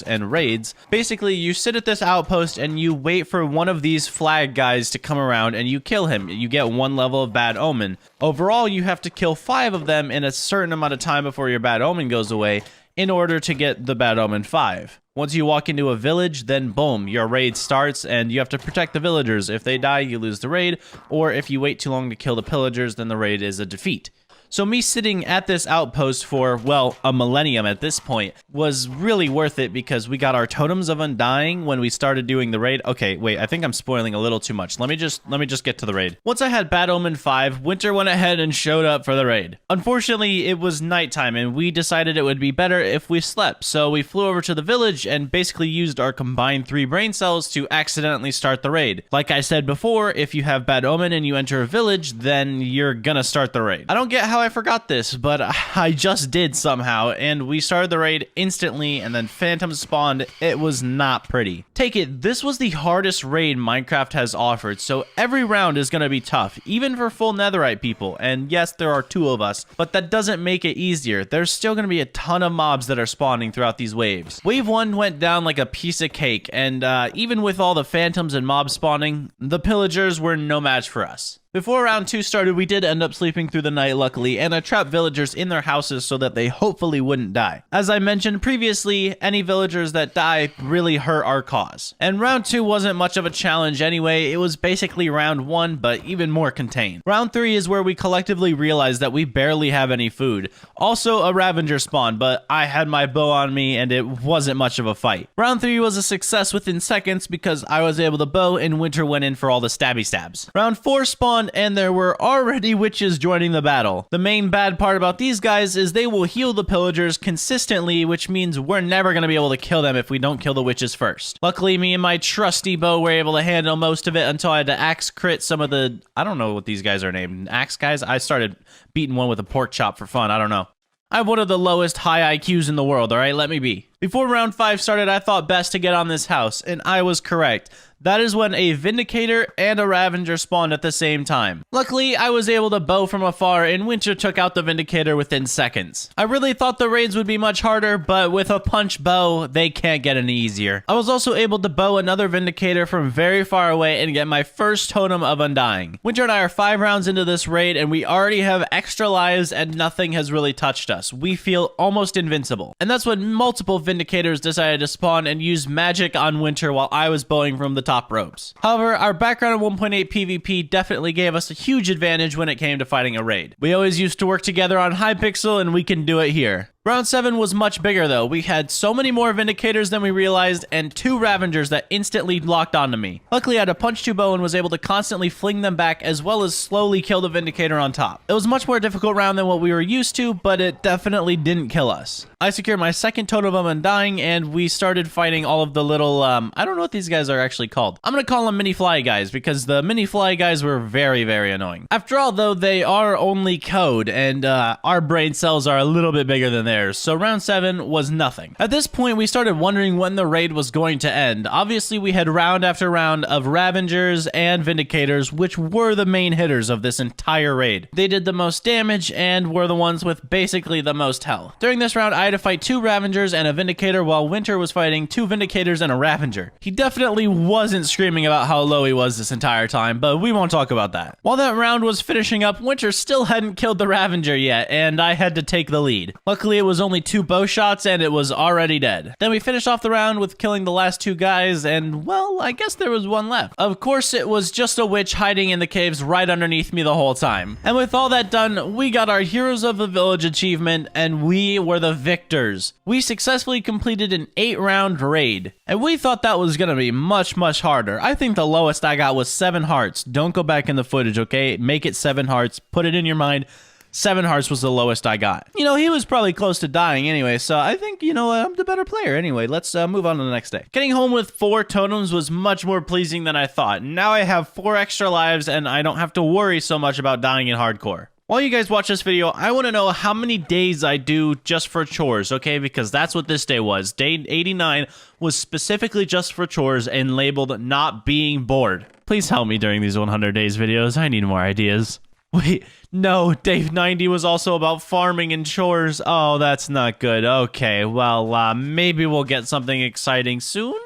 and raids. Basically, you sit at this outpost and you wait for one of these flag guys to come around and you kill him. You get 1 level of bad omen. Overall, you have to kill 5 of them in a certain amount of time before your bad omen goes away in order to get the bad omen 5. Once you walk into a village, then boom, your raid starts and you have to protect the villagers. If they die, you lose the raid, or if you wait too long to kill the pillagers, then the raid is a defeat. So me sitting at this outpost for, well, a millennium at this point was really worth it because we got our totems of undying when we started doing the raid. Okay, wait, I think I'm spoiling a little too much. Let me just get to the raid. Once I had Bad Omen 5, Winter went ahead and showed up for the raid. Unfortunately, it was nighttime and we decided it would be better if we slept. So we flew over to the village and basically used our combined 3 brain cells to accidentally start the raid. Like I said before, if you have Bad Omen and you enter a village, then you're gonna start the raid. I don't get how I forgot this, but I just did somehow, and we started the raid instantly, and then phantoms spawned. It was not pretty. Take it, this was the hardest raid Minecraft has offered, so every round is gonna be tough, even for full netherite people, and yes, there are 2 of us, but that doesn't make it easier. There's still gonna be a ton of mobs that are spawning throughout these waves. Wave 1 went down like a piece of cake, and even with all the phantoms and mobs spawning, the pillagers were no match for us. Before round 2 started, we did end up sleeping through the night, luckily, and I trapped villagers in their houses so that they hopefully wouldn't die. As I mentioned previously, any villagers that die really hurt our cause. And round 2 wasn't much of a challenge anyway, it was basically round 1, but even more contained. Round 3 is where we collectively realized that we barely have any food. Also, a Ravager spawned, but I had my bow on me and it wasn't much of a fight. Round 3 was a success within seconds because I was able to bow and Winter went in for all the stabby stabs. Round 4 spawned and there were already witches joining the battle. The main bad part about these guys is they will heal the pillagers consistently, which means we're never going to be able to kill them if we don't kill the witches first. Luckily, me and my trusty bow were able to handle most of it until I had to axe crit some of the, I don't know what these guys are named, axe guys? I started beating one with a pork chop for fun, I don't know. I have one of the lowest high IQs in the world, alright? Let me be. Before round 5 started, I thought best to get on this house, and I was correct. That is when a Vindicator and a Ravager spawned at the same time. Luckily, I was able to bow from afar, and Winter took out the Vindicator within seconds. I really thought the raids would be much harder, but with a punch bow, they can't get any easier. I was also able to bow another Vindicator from very far away and get my first totem of undying. Winter and I are 5 rounds into this raid, and we already have extra lives, and nothing has really touched us. We feel almost invincible. And that's when multiple Vindicators decided to spawn and use magic on Winter while I was bowing from the top ropes. However, our background in 1.8 PvP definitely gave us a huge advantage when it came to fighting a raid. We always used to work together on Hypixel, and we can do it here. Round 7 was much bigger though. We had so many more Vindicators than we realized and 2 Ravengers that instantly locked onto me. Luckily I had a punch 2 bow and was able to constantly fling them back as well as slowly kill the Vindicator on top. It was a much more difficult round than what we were used to, but it definitely didn't kill us. I secured my second totem of undying and we started fighting all of the little, I don't know what these guys are actually called. I'm gonna call them mini fly guys because the mini fly guys were very, very annoying. After all though, they are only code and our brain cells are a little bit bigger than theirs. So round 7 was nothing. At this point, we started wondering when the raid was going to end. Obviously, we had round after round of Ravengers and Vindicators, which were the main hitters of this entire raid. They did the most damage and were the ones with basically the most health. During this round, I had to fight 2 Ravengers and a Vindicator while Winter was fighting 2 Vindicators and a Ravager. He definitely wasn't screaming about how low he was this entire time, but we won't talk about that. While that round was finishing up, Winter still hadn't killed the Ravager yet, and I had to take the lead. Luckily, it was only 2 bow shots and it was already dead. Then we finished off the round with killing the last 2 guys and, well, I guess there was 1 left. Of course, it was just a witch hiding in the caves right underneath me the whole time. And with all that done, we got our Heroes of the Village achievement and we were the victors. We successfully completed an 8-round raid. And we thought that was gonna be much, much harder. I think the lowest I got was 7 hearts. Don't go back in the footage, okay? Make it 7 hearts. Put it in your mind. 7 hearts was the lowest I got. You know, he was probably close to dying anyway, so I think, you know, I'm the better player. Anyway, let's move on to the next day. Getting home with 4 totems was much more pleasing than I thought. Now I have 4 extra lives and I don't have to worry so much about dying in hardcore. While you guys watch this video, I want to know how many days I do just for chores, okay? Because that's what this day was. Day 89 was specifically just for chores and labeled not being bored. Please help me during these 100 days videos. I need more ideas. Wait, No, day 90 was also about farming and chores. Oh, that's not good. Okay, well, maybe we'll get something exciting soon?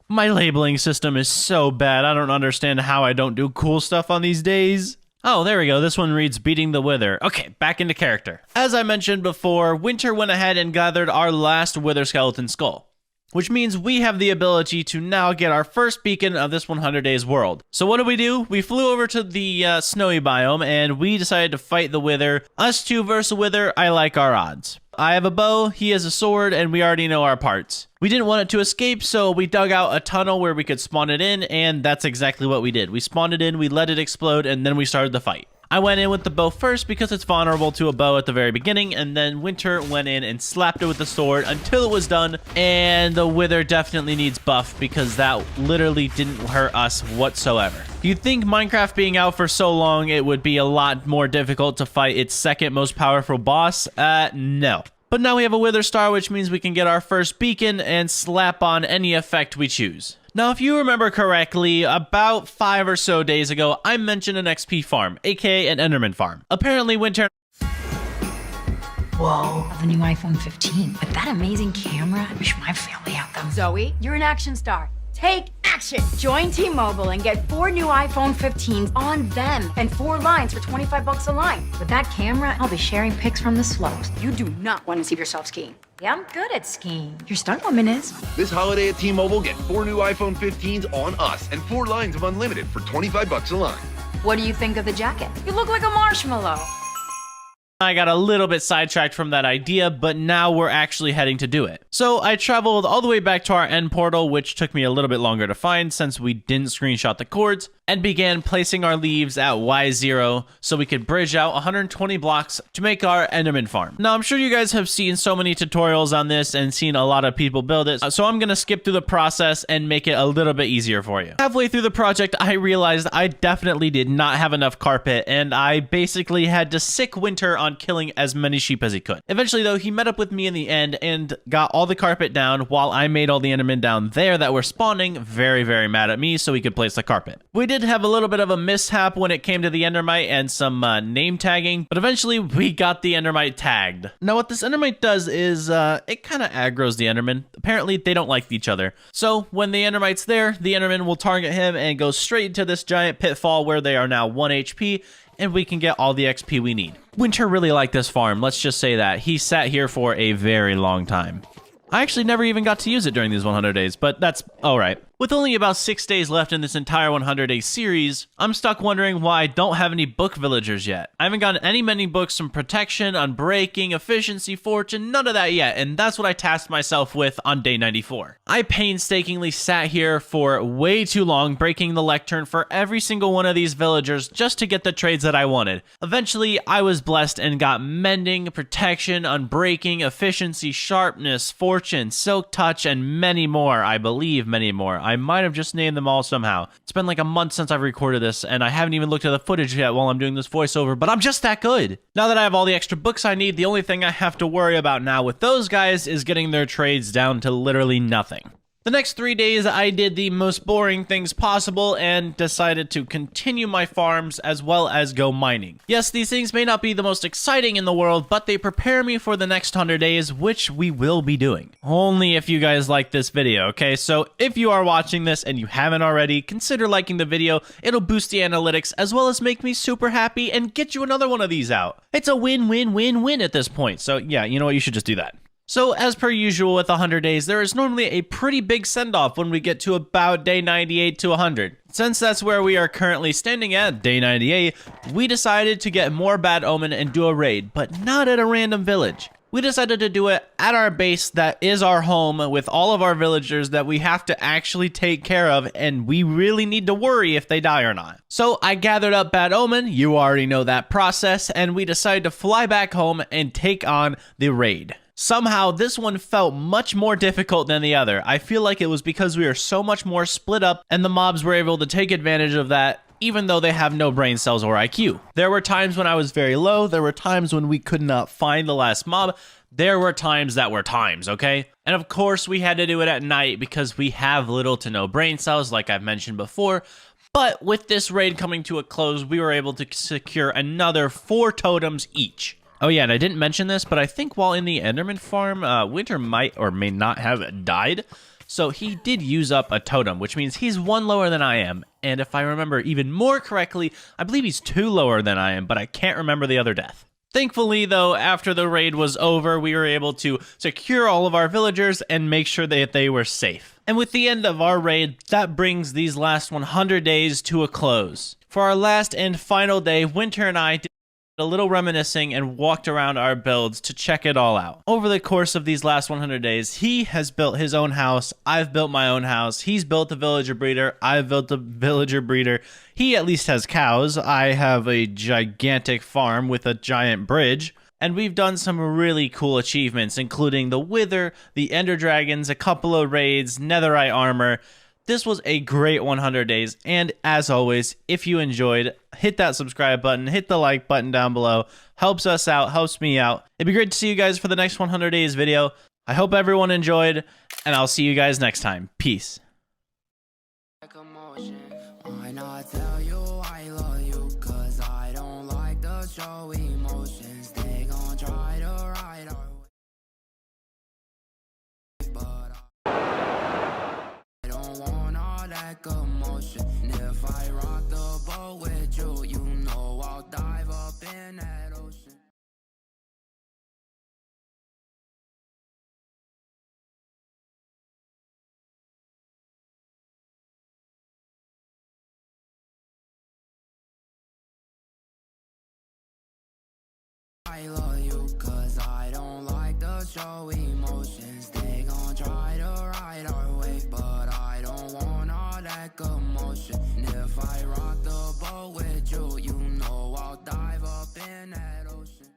My labeling system is so bad, I don't understand how I don't do cool stuff on these days. Oh, there we go. This one reads Beating the Wither. Okay, back into character. As I mentioned before, Winter went ahead and gathered our last Wither skeleton skull, which means we have the ability to now get our first beacon of this 100 days world. So what do? We flew over to the snowy biome and we decided to fight the Wither. Us two versus the Wither, I like our odds. I have a bow, he has a sword, and we already know our parts. We didn't want it to escape, so we dug out a tunnel where we could spawn it in, and that's exactly what we did. We spawned it in, we let it explode, and then we started the fight. I went in with the bow first because it's vulnerable to a bow at the very beginning, and then Winter went in and slapped it with the sword until it was done, and the Wither definitely needs buff because that literally didn't hurt us whatsoever. You'd think Minecraft being out for so long, it would be a lot more difficult to fight its second most powerful boss. No. But now we have a Wither Star, which means we can get our first beacon and slap on any effect we choose. Now, if you remember correctly, about 5 or so days ago, I mentioned an XP farm, aka an Enderman farm. Apparently, Winter... Whoa, the new iPhone 15. With that amazing camera, I wish my family had them. Zoe, you're an action star. Take action! Join T-Mobile and get 4 new iPhone 15s on them and 4 lines for $25 a line. With that camera, I'll be sharing pics from the slopes. You do not want to see yourself skiing. Yeah, I'm good at skiing. Your stunt woman is. This holiday at T-Mobile, get 4 new iPhone 15s on us and 4 lines of unlimited for $25 a line. What do you think of the jacket? You look like a marshmallow. I got a little bit sidetracked from that idea, but now we're actually heading to do it. So I traveled all the way back to our end portal, which took me a little bit longer to find since we didn't screenshot the coords, and began placing our leaves at Y0 so we could bridge out 120 blocks to make our Enderman farm. Now, I'm sure you guys have seen so many tutorials on this and seen a lot of people build it, so I'm gonna skip through the process and make it a little bit easier for you. Halfway through the project, I realized I definitely did not have enough carpet, and I basically had to sick Winter on killing as many sheep as he could. Eventually, though, he met up with me in the end and got all the carpet down while I made all the Endermen down there that were spawning very, very mad at me so he could place the carpet. We did have a little bit of a mishap when it came to the Endermite and some name tagging, but eventually we got the Endermite tagged. Now what this Endermite does is it kind of aggroes the Enderman. Apparently they don't like each other. So when the Endermite's there, the Enderman will target him and go straight into this giant pitfall where they are now 1 HP and we can get all the XP we need. Winter really liked this farm, let's just say that. He sat here for a very long time. I actually never even got to use it during these 100 days, but that's alright. With only about 6 days left in this entire 100-day series, I'm stuck wondering why I don't have any book villagers yet. I haven't gotten any many books from protection, unbreaking, efficiency, fortune, none of that yet, and that's what I tasked myself with on day 94. I painstakingly sat here for way too long, breaking the lectern for every single one of these villagers just to get the trades that I wanted. Eventually, I was blessed and got mending, protection, unbreaking, efficiency, sharpness, fortune, silk touch, and many more. I believe many more. I might have just named them all somehow. It's been like a month since I've recorded this, and I haven't even looked at the footage yet while I'm doing this voiceover, but I'm just that good. Now that I have all the extra books I need, the only thing I have to worry about now with those guys is getting their trades down to literally nothing. The next 3 days, I did the most boring things possible and decided to continue my farms as well as go mining. Yes, these things may not be the most exciting in the world, but they prepare me for the next 100 days, which we will be doing. Only if you guys like this video, okay? So if you are watching this and you haven't already, consider liking the video. It'll boost the analytics as well as make me super happy and get you another one of these out. It's a win-win-win-win at this point. So yeah, you know what? You should just do that. So as per usual with 100 days, there is normally a pretty big send-off when we get to about day 98 to 100. Since that's where we are currently standing at, day 98, we decided to get more Bad Omen and do a raid, but not at a random village. We decided to do it at our base that is our home with all of our villagers that we have to actually take care of, and we really need to worry if they die or not. So I gathered up Bad Omen, you already know that process, and we decided to fly back home and take on the raid. Somehow, this one felt much more difficult than the other. I feel like it was because we are so much more split up and the mobs were able to take advantage of that even though they have no brain cells or IQ. There were times when I was very low, there were times when we could not find the last mob, there were times that were times, okay? And of course, we had to do it at night because we have little to no brain cells, like I've mentioned before, But with this raid coming to a close, we were able to secure another 4 totems each. Oh yeah, and I didn't mention this, but I think while in the Enderman farm, Winter might or may not have died. So he did use up a totem, which means he's 1 lower than I am. And if I remember even more correctly, I believe he's 2 lower than I am, but I can't remember the other death. Thankfully, though, after the raid was over, we were able to secure all of our villagers and make sure that they were safe. And with the end of our raid, that brings these last 100 days to a close. For our last and final day, Winter and I did a little reminiscing and walked around our builds to check it all out. Over the course of these last 100 days, he has built his own house, I've built my own house, he's built a villager breeder, I've built a villager breeder, he at least has cows, I have a gigantic farm with a giant bridge, and we've done some really cool achievements, including the Wither, the Ender Dragons, a couple of raids, Netherite armor. This was a great 100 days, and as always, if you enjoyed, hit that subscribe button, hit the like button down below. Helps us out, helps me out. It'd be great to see you guys for the next 100 days video. I hope everyone enjoyed, and I'll see you guys next time. Peace. Why not tell you I love you? 'Cause I don't like to show emotions. They gon' try to ride our way, but I don't want all that commotion. And if I rock the boat with you, you know I'll dive up in that ocean. I love you, 'cause I don't like to show emotions. They gon' try to ride our wave, but I don't want all that commotion. And if I rock the boat with you, you know I'll dive up in that ocean.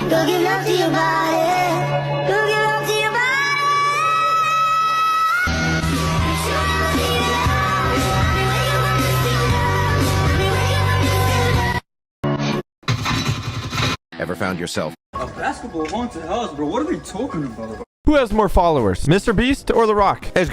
Go give love to your body. Go give love to your body. Ever found yourself A basketball haunted house, bro. What are we talking about? Who has more followers, Mr. Beast or The Rock? has got